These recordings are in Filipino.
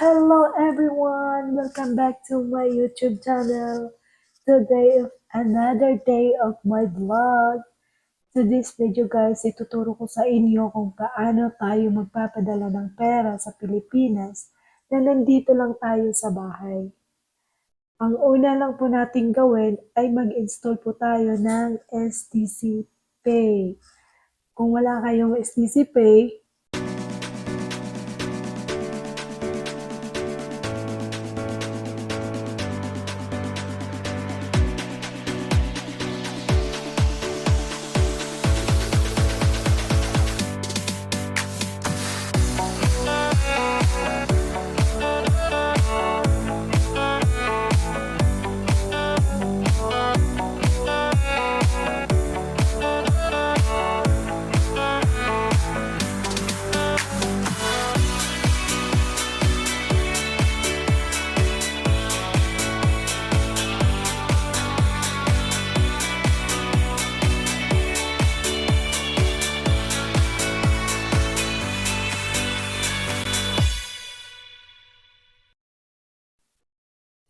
Hello everyone! Welcome back to my YouTube channel. Today is another day of my vlog. To this video guys, ituturo ko sa inyo kung paano tayo magpapadala ng pera sa Pilipinas na nandito lang tayo sa bahay. Ang una lang po nating gawin ay mag-install po tayo ng STC Pay. Kung wala kayong STC Pay,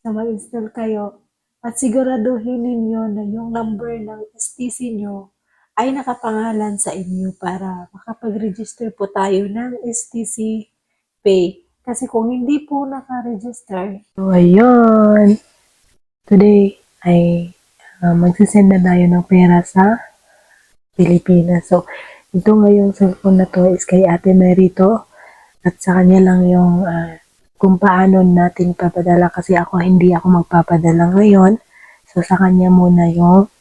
na mag-install kayo at siguraduhin ninyo na yung number ng STC nyo ay nakapangalan sa inyo para makapag-register po tayo ng STC Pay. Kasi kung hindi po naka-register, so ayun, today ay magsisend na tayo ng pera sa Pilipinas. So, ito ngayong cellphone na to is kay Ate Merito at sa kanya lang yung kung paano natin papadala kasi hindi ako magpapadala ngayon. So, sa kanya muna yung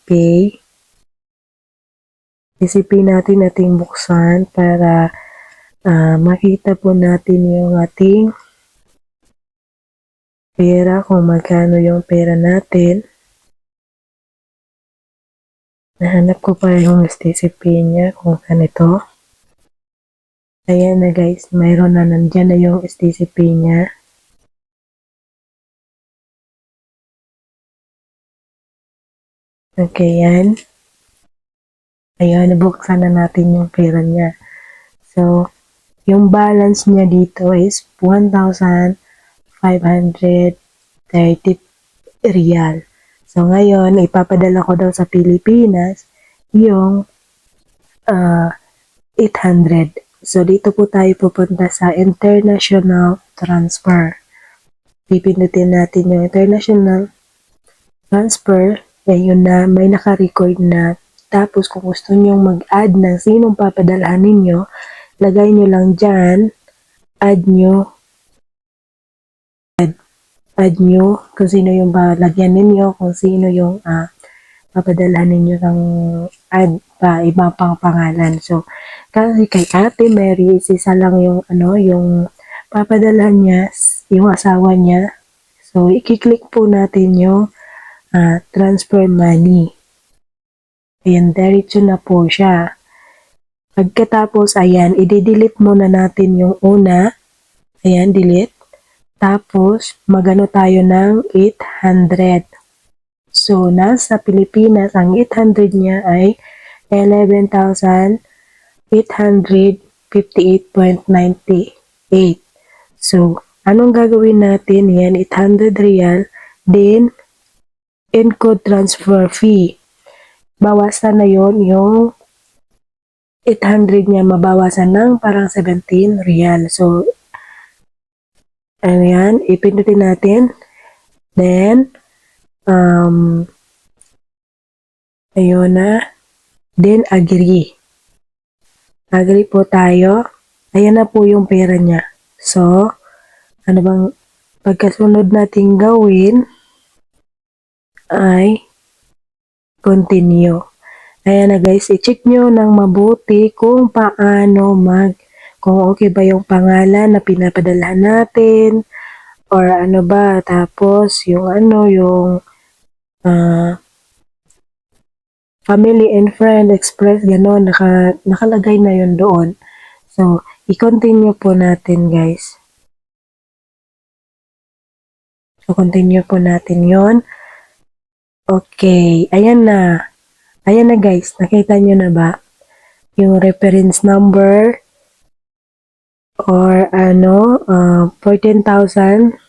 pay. Isipin natin buksan para makita po natin yung ating pera, kung magkano yung pera natin. Nahanap ko pa yung STCP niya kung ganito. Ayan na guys, mayroon na, nandyan na yung STCP niya. Okay, yan. Ayan, nabuksan na natin yung pera niya. So, yung balance niya dito is 1,530 real. So, ngayon, ipapadala ko daw sa Pilipinas yung 800. So, dito po tayo pupunta sa international transfer. Pipindutin natin yung international transfer. Yun na, may naka-record na. Tapos, kung gusto nyo mag-add ng sinong papadalahan ninyo, lagay nyo lang dyan, add nyo kung sino yung lagyan ninyo, kung sino yung papadalahan ninyo ng add pa, ibang pang pangalan. So, kasi kay Ate Mary, isa lang yung yung papadalahan niya, yung asawa niya. So, i-click po natin yung transfer money. Ayan, diretso na po siya. Pagkatapos, ayan, i-delete muna natin yung una. Ayan, delete. Tapos, magano tayo ng 800. So, nasa Pilipinas, ang 800 niya ay 11,858.98. So, anong gagawin natin? Yan, 800 real. Then, encode transfer fee. Bawasan na yon yung 800 niya, mabawasan ng parang 17 real. So, ayan, ipindutin natin. Then, ayun na. Then, agree. Agree po tayo. Ayan na po yung pera niya. So, ano bang pagkasunod natin gawin ay continue. Ayan na guys, i-check nyo ng mabuti kung paano kung okay ba yung pangalan na pinapadalahan natin or ano ba, tapos yung yung family and friend express, gano'n, nakalagay na yun doon. So, i-continue po natin guys. So, continue po natin yon. Okay, ayan na. Ayan na guys, nakita nyo na ba? Yung reference number, or 14,000,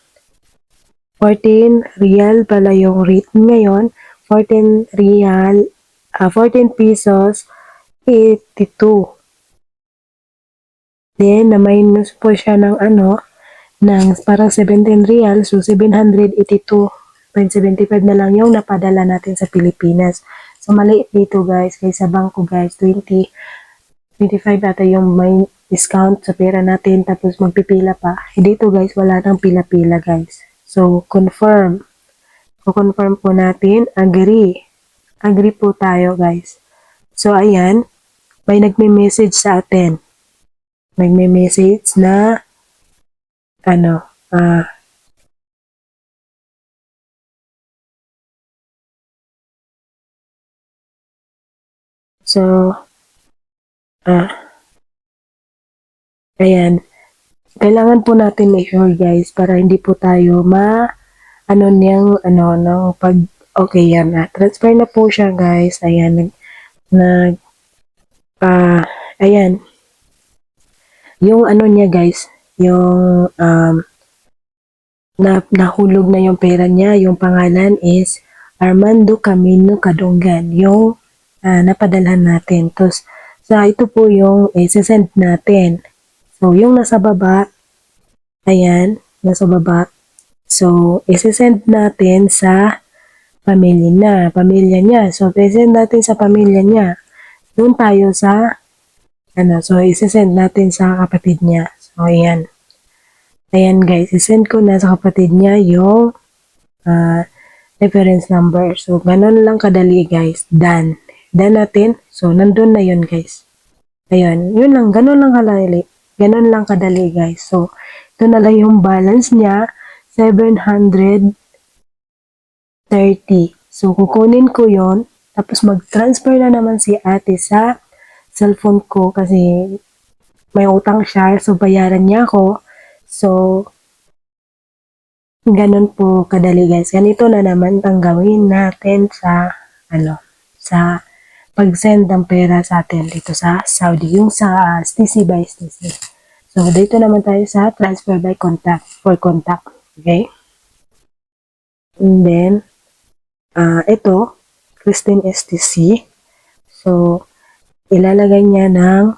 14 real pala yung rate ngayon, 14 real, 14 pesos, 82. Then, na-minus po siya ng ng parang 17 real, so 782.75 na lang yung napadala natin sa Pilipinas. So, maliit dito guys, kaysa bangko guys, 25 ata yung may discount sa pera natin, tapos magpipila pa. Dito guys, wala nang pila-pila guys. So, confirm. Confirm po natin, agree. Agree po tayo guys. So, ayan, may nagme-message sa atin. Nagme-message na ano, so, ayan, kailangan po natin i-sure guys para hindi po tayo nang pag, okay yan na, transfer na po siya guys, ayan, ayan, yung niya guys, yung, nahulog na yung pera niya, yung pangalan is Armando Camino Cadongan, yung napadalhan natin. Tapos, ito po yung send natin. So, yung nasa baba, ayan, nasa baba. So, send natin sa pamilya niya. So, send natin sa pamilya niya. Doon tayo sa, so, send natin sa kapatid niya. So, ayan. Ayan guys, isend ko na sa kapatid niya yung reference number. So, ganun lang kadali guys. Done. Done natin. So, nandun na yun guys. Ayan. Yun lang. Ganun lang kadali. Ganun lang kadali guys. So, ito na lang yung balance niya. 730. So, kukunin ko yon. Tapos, mag-transfer na naman si ate sa cellphone ko kasi may utang siya. So, bayaran niya ako. So, ganun po kadali guys. Ganito na naman ang gawin natin sa, sa pag-send ng pera sa atin dito sa Saudi. Yung sa STC by STC. So, dito naman tayo sa transfer by contact, for contact. Okay? And then, ito, Christine STC. So, ilalagay niya ng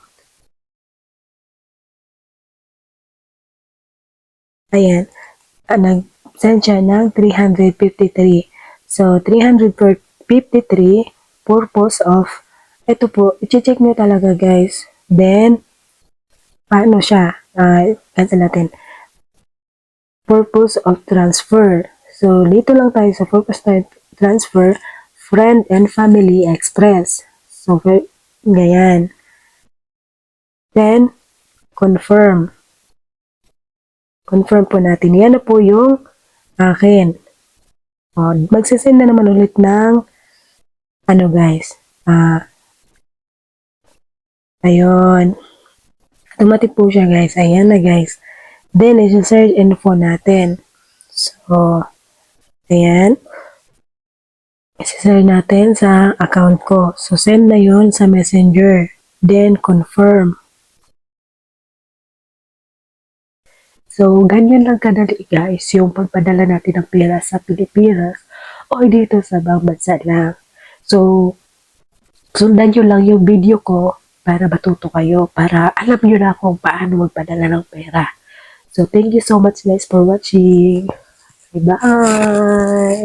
ayan, nag-send siya ng 353. So, 353 purpose of, ito po, i-check nyo talaga guys. Then, paano siya? Cancel natin. Purpose of transfer. So, dito lang tayo sa purpose of transfer, friend and family express. So, ganyan. Then, confirm. Confirm po natin. Yan na po yung akin. O, magsisend na naman ulit ng guys. Ayun. Automatic po siya guys. Ayan na guys. Then, i-search info natin. So, ayan. I-search natin sa account ko. So, send na yun sa messenger. Then, confirm. So, ganyan lang kadali guys, yung pagpadala natin ng pera sa Pilipinas o dito sa ibang bansa lang. So, sundan nyo lang yung video ko para matuto kayo, para alam nyo na kung paano magpadala ng pera. So, thank you so much guys for watching. Bye!